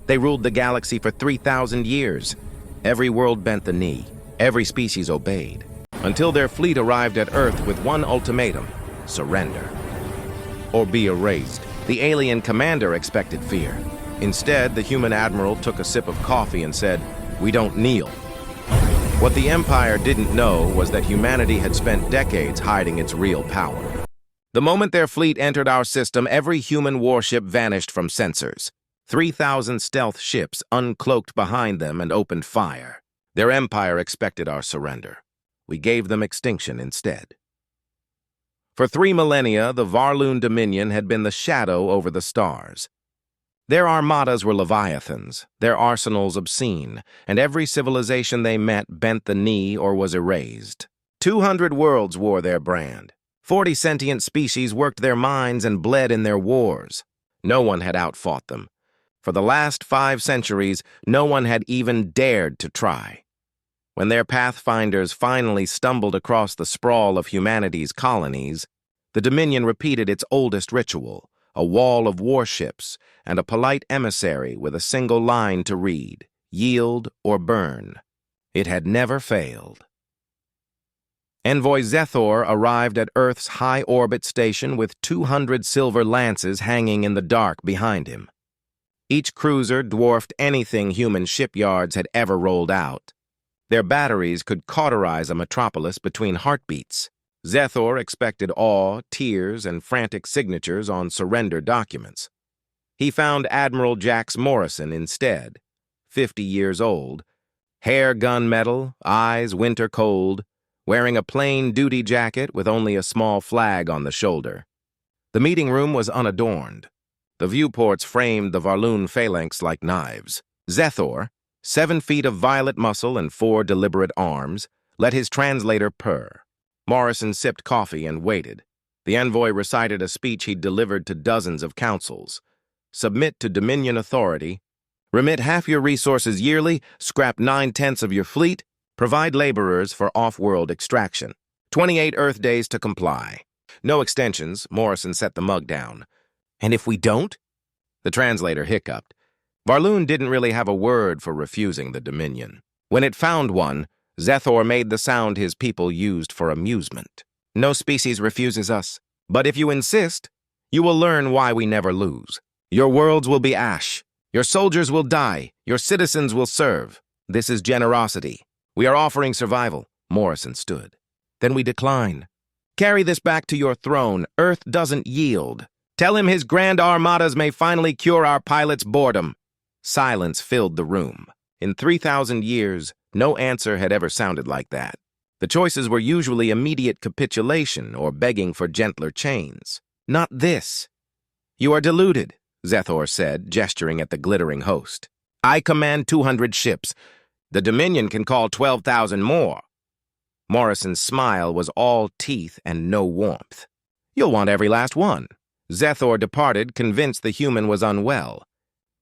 They ruled the galaxy for 3,000 years. Every world bent the knee. Every species obeyed. Until their fleet arrived at Earth with one ultimatum: surrender. Or be erased. The alien commander expected fear. Instead, the human admiral took a sip of coffee and said, "We don't kneel." What the Empire didn't know was that humanity had spent decades hiding its real power. The moment their fleet entered our system, every human warship vanished from sensors. 3,000 stealth ships uncloaked behind them and opened fire. Their empire expected our surrender. We gave them extinction instead. For 3 millennia, the Varluun Dominion had been the shadow over the stars. Their armadas were leviathans, their arsenals obscene, and every civilization they met bent the knee or was erased. 200 worlds wore their brand. 40 sentient species worked their mines and bled in their wars. No one had outfought them. For the last 5 centuries, no one had even dared to try. When their pathfinders finally stumbled across the sprawl of humanity's colonies, the Dominion repeated its oldest ritual: a wall of warships and a polite emissary with a single line to read: yield or burn. It had never failed. Envoy Zethor arrived at Earth's high-orbit station with 200 silver lances hanging in the dark behind him. Each cruiser dwarfed anything human shipyards had ever rolled out. Their batteries could cauterize a metropolis between heartbeats. Zethor expected awe, tears, and frantic signatures on surrender documents. He found Admiral Jax Morrison instead, 50 years old, hair gunmetal, eyes winter cold, wearing a plain duty jacket with only a small flag on the shoulder. The meeting room was unadorned. The viewports framed the Varluun phalanx like knives. Zethor, 7 feet of violet muscle and 4 deliberate arms, let his translator purr. Morrison sipped coffee and waited. The envoy recited a speech he'd delivered to dozens of councils. Submit to Dominion authority, remit half your resources yearly, scrap 9/10 of your fleet, provide laborers for off-world extraction. 28 Earth days to comply. No extensions, Morrison set the mug down. And if we don't? The translator hiccuped. Varluun didn't really have a word for refusing the Dominion. When it found one, Zethor made the sound his people used for amusement. No species refuses us. But if you insist, you will learn why we never lose. Your worlds will be ash. Your soldiers will die. Your citizens will serve. This is generosity. We are offering survival. Morrison stood. Then we decline. Carry this back to your throne. Earth doesn't yield. Tell him his grand armadas may finally cure our pilots' boredom. Silence filled the room. In 3,000 years, no answer had ever sounded like that. The choices were usually immediate capitulation or begging for gentler chains. Not this. You are deluded, Zethor said, gesturing at the glittering host. I command 200 ships. The Dominion can call 12,000 more. Morrison's smile was all teeth and no warmth. You'll want every last one. Zethor departed, convinced the human was unwell.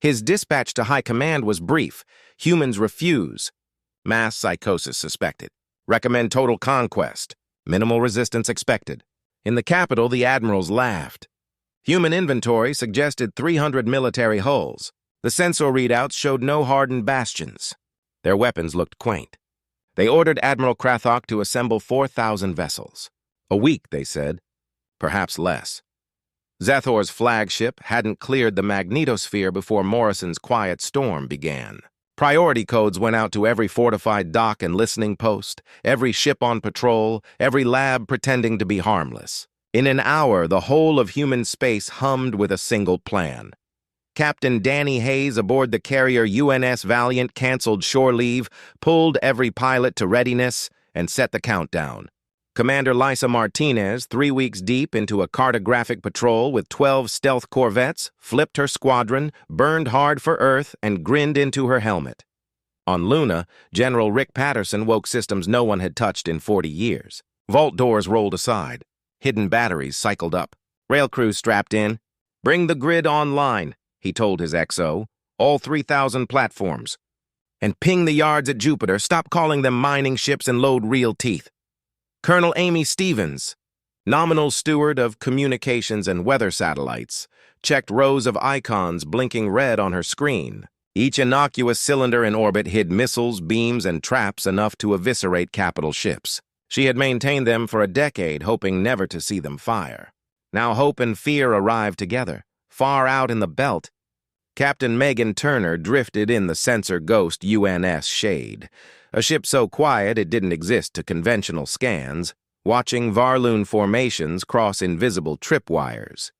His dispatch to high command was brief. Humans refuse. Mass psychosis suspected. Recommend total conquest. Minimal resistance expected. In the capital, the admirals laughed. Human inventory suggested 300 military hulls. The sensor readouts showed no hardened bastions. Their weapons looked quaint. They ordered Admiral Krathok to assemble 4,000 vessels. A week, they said. Perhaps less. Zethor's flagship hadn't cleared the magnetosphere before Morrison's quiet storm began. Priority codes went out to every fortified dock and listening post, every ship on patrol, every lab pretending to be harmless. In an hour, the whole of human space hummed with a single plan. Captain Danny Hayes aboard the carrier UNS Valiant canceled shore leave, pulled every pilot to readiness, and set the countdown. Commander Lisa Martinez, 3 weeks deep into a cartographic patrol with 12 stealth corvettes, flipped her squadron, burned hard for Earth, and grinned into her helmet. On Luna, General Rick Patterson woke systems no one had touched in 40 years. Vault doors rolled aside. Hidden batteries cycled up. Rail crews strapped in. Bring the grid online, he told his XO. All 3,000 platforms. And ping the yards at Jupiter. Stop calling them mining ships and load real teeth. Colonel Amy Stevens, nominal steward of communications and weather satellites, checked rows of icons blinking red on her screen. Each innocuous cylinder in orbit hid missiles, beams, and traps enough to eviscerate capital ships. She had maintained them for a decade, hoping never to see them fire. Now hope and fear arrived together. Far out in the belt, Captain Megan Turner drifted in the sensor ghost UNS Shade, a ship so quiet it didn't exist to conventional scans, watching Varluun formations cross invisible tripwires.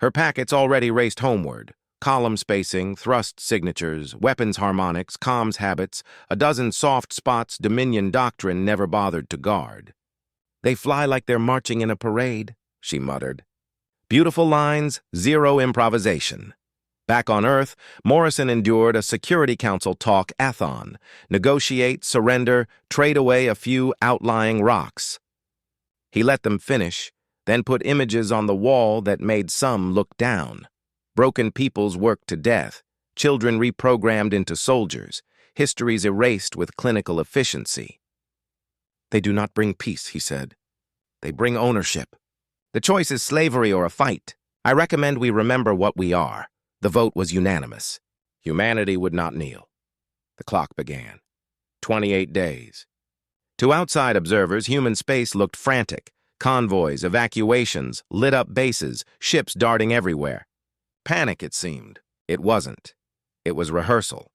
Her packets already raced homeward. Column spacing, thrust signatures, weapons harmonics, comms habits, a dozen soft spots Dominion doctrine never bothered to guard. "They fly like they're marching in a parade," she muttered. Beautiful lines, zero improvisation. Back on Earth, Morrison endured a Security Council talk-a-thon, negotiate, surrender, trade away a few outlying rocks. He let them finish, then put images on the wall that made some look down. Broken peoples worked to death, children reprogrammed into soldiers, histories erased with clinical efficiency. "They do not bring peace," he said. "They bring ownership. The choice is slavery or a fight. I recommend we remember what we are." The vote was unanimous. Humanity would not kneel. The clock began. 28 days. To outside observers, human space looked frantic. Convoys, evacuations, lit-up bases, ships darting everywhere. Panic, it seemed. It wasn't. It was rehearsal.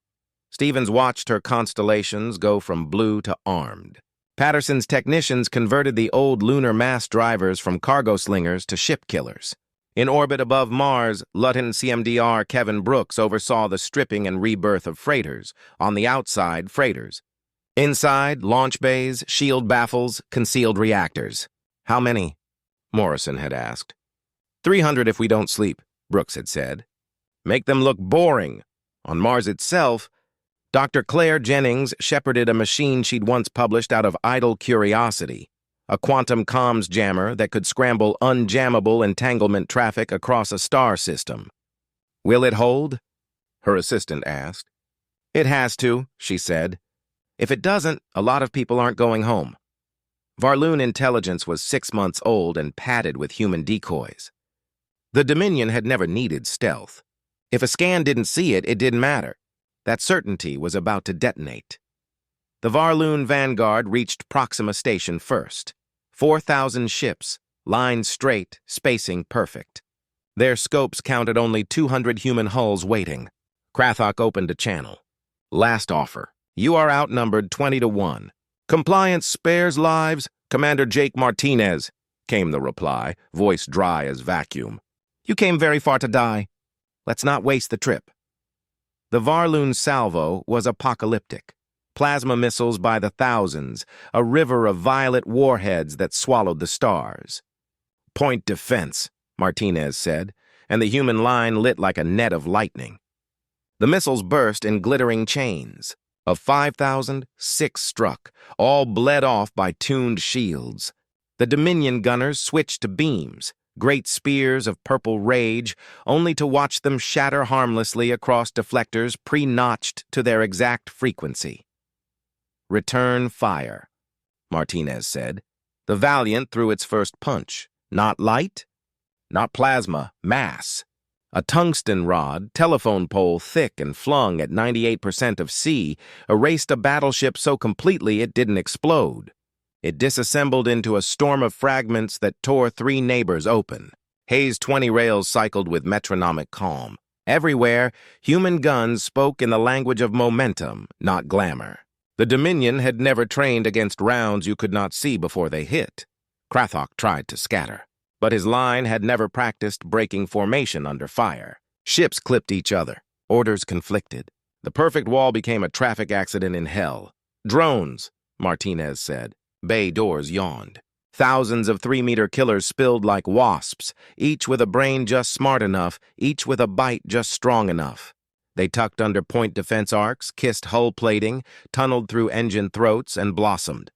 Stevens watched her constellations go from blue to armed. Patterson's technicians converted the old lunar mass drivers from cargo slingers to ship killers. In orbit above Mars, Lieutenant CMDR Kevin Brooks oversaw the stripping and rebirth of freighters. On the outside, freighters. Inside, launch bays, shield baffles, concealed reactors. "How many?" Morrison had asked. 300 if we don't sleep," Brooks had said. "Make them look boring." On Mars itself, Dr. Claire Jennings shepherded a machine she'd once published out of idle curiosity, a quantum comms jammer that could scramble unjammable entanglement traffic across a star system. "Will it hold?" her assistant asked. "It has to," she said. "If it doesn't, a lot of people aren't going home." Varluun intelligence was 6 months old and padded with human decoys. The Dominion had never needed stealth. If a scan didn't see it, it didn't matter. That certainty was about to detonate. The Varluun Vanguard reached Proxima Station first. 4,000 ships, lined straight, spacing perfect. Their scopes counted only 200 human hulls waiting. Crathok opened a channel. "Last offer. You are outnumbered 20-1. Compliance spares lives, Commander Jake Martinez," came the reply, voice dry as vacuum. "You came very far to die. Let's not waste the trip." The Varluun salvo was apocalyptic. Plasma missiles by the thousands, a river of violet warheads that swallowed the stars. "Point defense," Martinez said, and the human line lit like a net of lightning. The missiles burst in glittering chains. Of 5,000, 6 struck, all bled off by tuned shields. The Dominion gunners switched to beams, great spears of purple rage, only to watch them shatter harmlessly across deflectors pre-notched to their exact frequency. "Return fire," Martinez said. The Valiant threw its first punch. Not light, not plasma, mass. A tungsten rod, telephone pole thick and flung at 98% of C, erased a battleship so completely it didn't explode. It disassembled into a storm of fragments that tore 3 neighbors open. Hayes 20 rails cycled with metronomic calm. Everywhere, human guns spoke in the language of momentum, not glamour. The Dominion had never trained against rounds you could not see before they hit. Crathok tried to scatter, but his line had never practiced breaking formation under fire. Ships clipped each other. Orders conflicted. The perfect wall became a traffic accident in hell. "Drones," Martinez said. Bay doors yawned. Thousands of 3-meter killers spilled like wasps, each with a brain just smart enough, each with a bite just strong enough. They tucked under point defense arcs, kissed hull plating, tunneled through engine throats, and blossomed.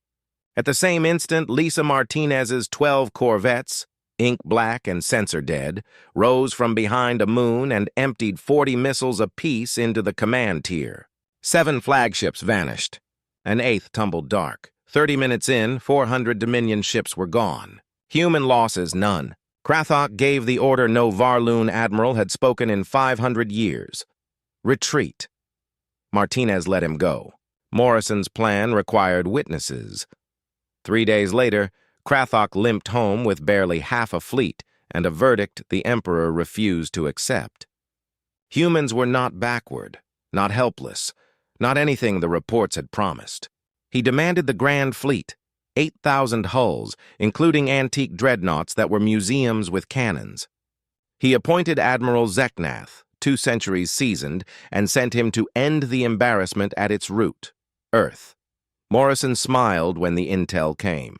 At the same instant, Lisa Martinez's 12 corvettes, ink black and sensor dead, rose from behind a moon and emptied 40 missiles apiece into the command tier. 7 flagships vanished. An 8th tumbled dark. 30 minutes in, 400 Dominion ships were gone. Human losses, none. Crathok gave the order no Varluun admiral had spoken in 500 years. Retreat. Martinez let him go. Morrison's plan required witnesses. 3 days later, Crathok limped home with barely half a fleet and a verdict the Emperor refused to accept. Humans were not backward, not helpless, not anything the reports had promised. He demanded the Grand Fleet, 8,000 hulls, including antique dreadnoughts that were museums with cannons. He appointed Admiral Jax, 2 centuries seasoned, and sent him to end the embarrassment at its root, Earth. Morrison smiled when the intel came.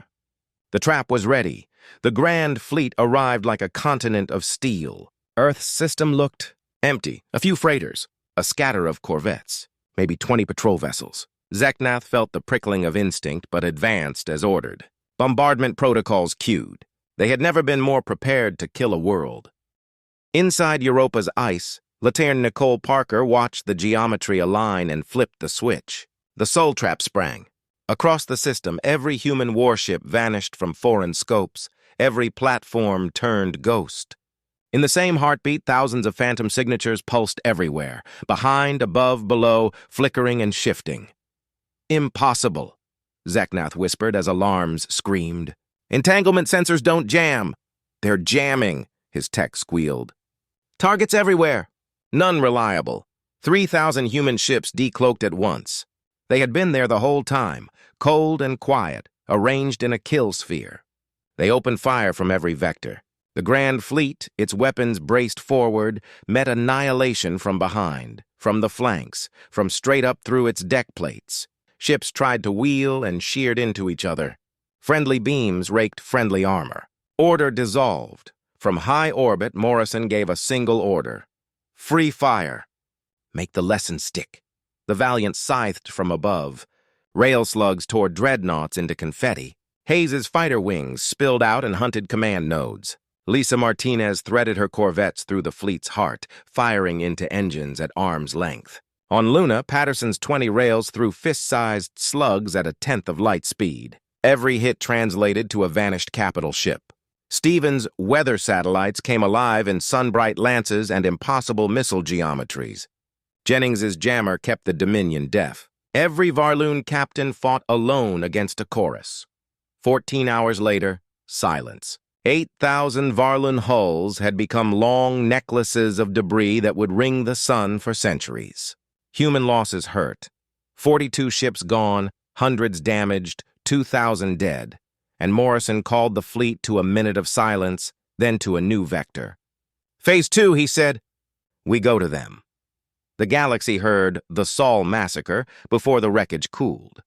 The trap was ready. The Grand Fleet arrived like a continent of steel. Earth's system looked empty. A few freighters, a scatter of corvettes, maybe 20 patrol vessels. Jax felt the prickling of instinct, but advanced as ordered. Bombardment protocols cued. They had never been more prepared to kill a world. Inside Europa's ice, Lieutenant Nicole Parker watched the geometry align and flipped the switch. The soul trap sprang. Across the system, every human warship vanished from foreign scopes. Every platform turned ghost. In the same heartbeat, thousands of phantom signatures pulsed everywhere, behind, above, below, flickering and shifting. "Impossible," Jax whispered as alarms screamed. "Entanglement sensors don't jam." "They're jamming," his tech squealed. "Targets everywhere. None reliable. 3,000 human ships decloaked at once. They had been there the whole time, cold and quiet, arranged in a kill sphere. They opened fire from every vector. The Grand Fleet, its weapons braced forward, met annihilation from behind, from the flanks, from straight up through its deck plates. Ships tried to wheel and sheared into each other. Friendly beams raked friendly armor. Order dissolved. From high orbit, Morrison gave a single order. "Free fire. Make the lesson stick." The Valiant scythed from above. Rail slugs tore dreadnoughts into confetti. Hayes's fighter wings spilled out and hunted command nodes. Lisa Martinez threaded her corvettes through the fleet's heart, firing into engines at arm's length. On Luna, Patterson's 20 rails threw fist-sized slugs at a tenth of light speed. Every hit translated to a vanished capital ship. Stevens' weather satellites came alive in sun-bright lances and impossible missile geometries. Jennings's jammer kept the Dominion deaf. Every Varluun captain fought alone against a chorus. 14 hours later, silence. 8,000 Varluun hulls had become long necklaces of debris that would ring the sun for centuries. Human losses hurt. 42 ships gone, hundreds damaged, 2,000 dead. And Morrison called the fleet to a minute of silence, then to a new vector. "Phase 2, he said. We go to them." The galaxy heard the Saul massacre before the wreckage cooled.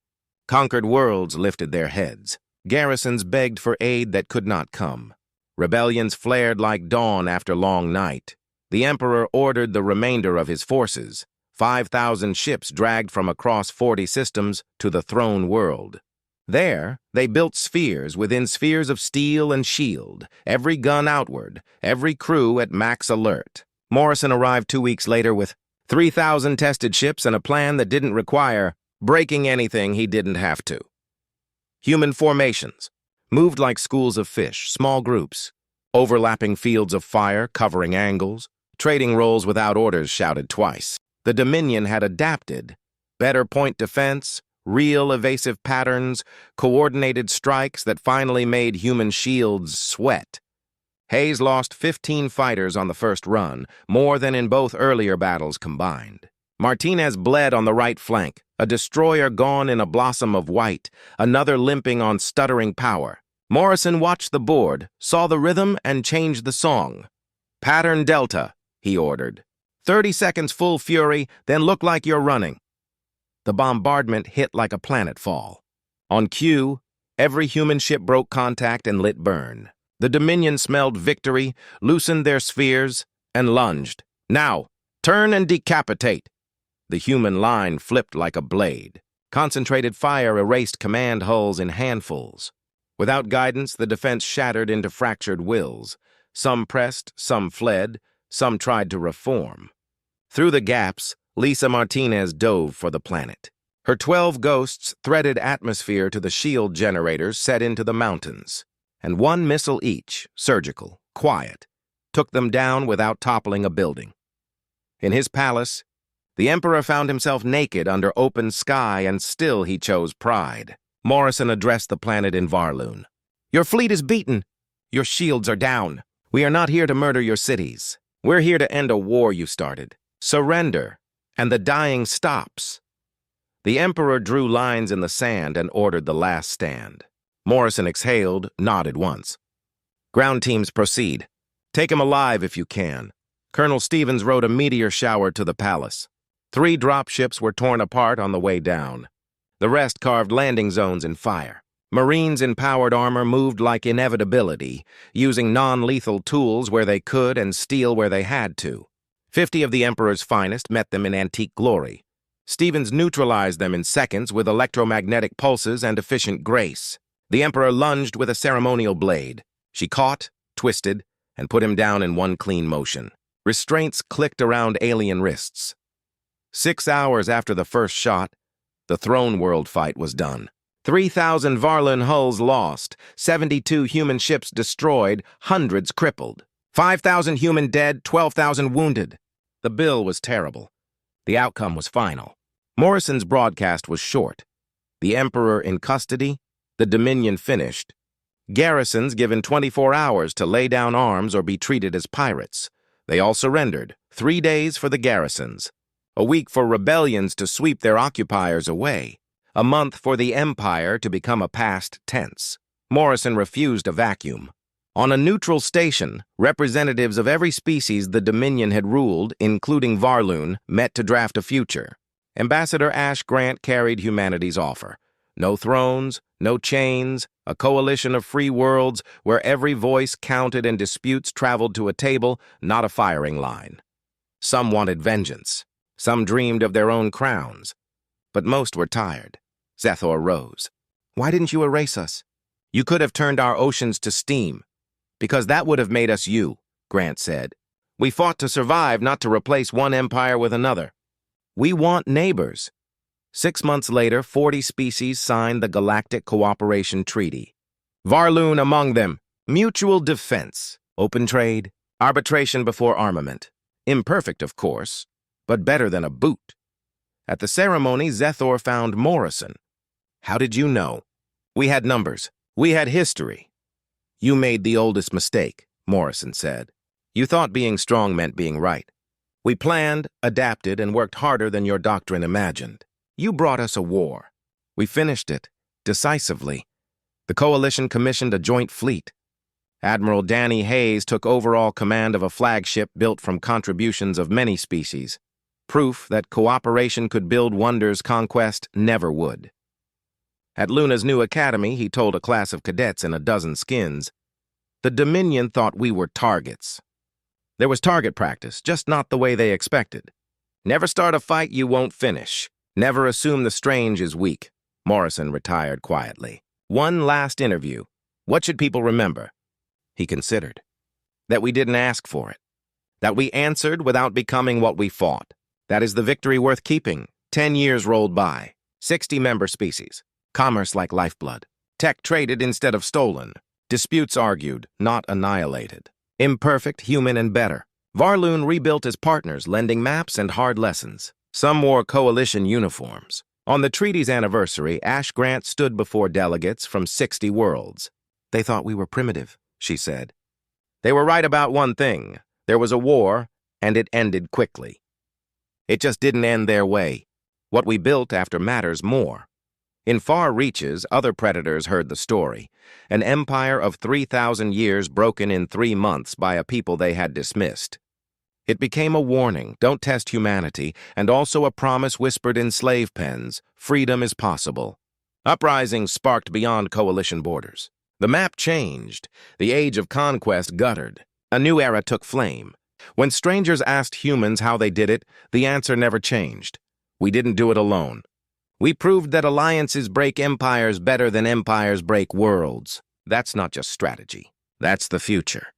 Conquered worlds lifted their heads. Garrisons begged for aid that could not come. Rebellions flared like dawn after long night. The Emperor ordered the remainder of his forces, 5,000 ships dragged from across 40 systems to the throne world. There, they built spheres within spheres of steel and shield, every gun outward, every crew at max alert. Morrison arrived 2 weeks later with 3,000 tested ships and a plan that didn't require breaking anything he didn't have to. Human formations moved like schools of fish, small groups, overlapping fields of fire covering angles, trading roles without orders shouted twice. The Dominion had adapted. Better point defense, real evasive patterns, coordinated strikes that finally made human shields sweat. Hayes lost 15 fighters on the first run, more than in both earlier battles combined. Martinez bled on the right flank, a destroyer gone in a blossom of white, another limping on stuttering power. Morrison watched the board, saw the rhythm, and changed the song. "Pattern Delta," he ordered. 30 seconds full fury, then look like you're running. The bombardment hit like a planetfall. On cue, every human ship broke contact and lit burn. The Dominion smelled victory, loosened their spheres, and lunged. "Now, turn and decapitate." The human line flipped like a blade. Concentrated fire erased command hulls in handfuls. Without guidance, the defense shattered into fractured wills. Some pressed, some fled, some tried to reform. Through the gaps, Lisa Martinez dove for the planet. Her 12 ghosts threaded atmosphere to the shield generators set into the mountains. And one missile each, surgical, quiet, took them down without toppling a building. In his palace, The Emperor found himself naked under open sky, and still he chose pride. Morrison addressed the planet in Varluun. "Your fleet is beaten. Your shields are down. We are not here to murder your cities. We're here to end a war you started. Surrender, and the dying stops." The Emperor drew lines in the sand and ordered the last stand. Morrison exhaled, nodded once. "Ground teams, proceed. Take him alive if you can." Colonel Stevens rode a meteor shower to the palace. 3 dropships were torn apart on the way down. The rest carved landing zones in fire. Marines in powered armor moved like inevitability, using non-lethal tools where they could and steel where they had to. 50 of the Emperor's finest met them in antique glory. Stevens neutralized them in seconds with electromagnetic pulses and efficient grace. The Emperor lunged with a ceremonial blade. She caught, twisted, and put him down in one clean motion. Restraints clicked around alien wrists. 6 hours after the first shot, the Throne World fight was done. 3,000 Varluun hulls lost, 72 human ships destroyed, hundreds crippled. 5,000 human dead, 12,000 wounded. The bill was terrible. The outcome was final. Morrison's broadcast was short. The Emperor in custody, the Dominion finished. Garrisons given 24 hours to lay down arms or be treated as pirates. They all surrendered. 3 days for the garrisons. A week for rebellions to sweep their occupiers away. A month for the Empire to become a past tense. Morrison refused a vacuum. On a neutral station, representatives of every species the Dominion had ruled, including Varluun, met to draft a future. Ambassador Ash Grant carried humanity's offer. No thrones, no chains, a coalition of free worlds where every voice counted and disputes traveled to a table, not a firing line. Some wanted vengeance. Some dreamed of their own crowns. But most were tired. Zethor rose. "Why didn't you erase us? You could have turned our oceans to steam." "Because that would have made us you," Grant said. "We fought to survive, not to replace one empire with another. We want neighbors." 6 months later, 40 species signed the Galactic Cooperation Treaty. Varluun among them. Mutual defense, open trade, arbitration before armament. Imperfect, of course, but better than a boot. At the ceremony, Zethor found Morrison. "How did you know?" "We had numbers. We had history." "You made the oldest mistake," Morrison said. "You thought being strong meant being right. We planned, adapted, and worked harder than your doctrine imagined. You brought us a war. We finished it, decisively. The coalition commissioned a joint fleet. Admiral Danny Hayes took overall command of a flagship built from contributions of many species. Proof that cooperation could build wonders conquest never would. At Luna's new academy, he told a class of cadets in a dozen skins, "The Dominion thought we were targets. There was target practice, just not the way they expected. Never start a fight you won't finish. Never assume the strange is weak." Morrison retired quietly. "One last interview. What should people remember?" He considered. "That we didn't ask for it. That we answered without becoming what we fought. That is the victory worth keeping. 10 years rolled by. 60 member species. Commerce like lifeblood. Tech traded instead of stolen. Disputes argued, not annihilated. Imperfect, human, and better. Varluun rebuilt as partners, lending maps and hard lessons. Some wore coalition uniforms. On the treaty's anniversary, Ash Grant stood before delegates from 60 worlds. "They thought we were primitive," she said. "They were right about one thing. There was a war, and it ended quickly. It just didn't end their way. What we built after matters more." In far reaches, other predators heard the story. An empire of 3,000 years broken in 3 months by a people they had dismissed. It became a warning, don't test humanity, and also a promise whispered in slave pens, freedom is possible. Uprisings sparked beyond coalition borders. The map changed. The age of conquest guttered. A new era took flame. When strangers asked humans how they did it, the answer never changed. We didn't do it alone. We proved that alliances break empires better than empires break worlds. That's not just strategy. That's the future.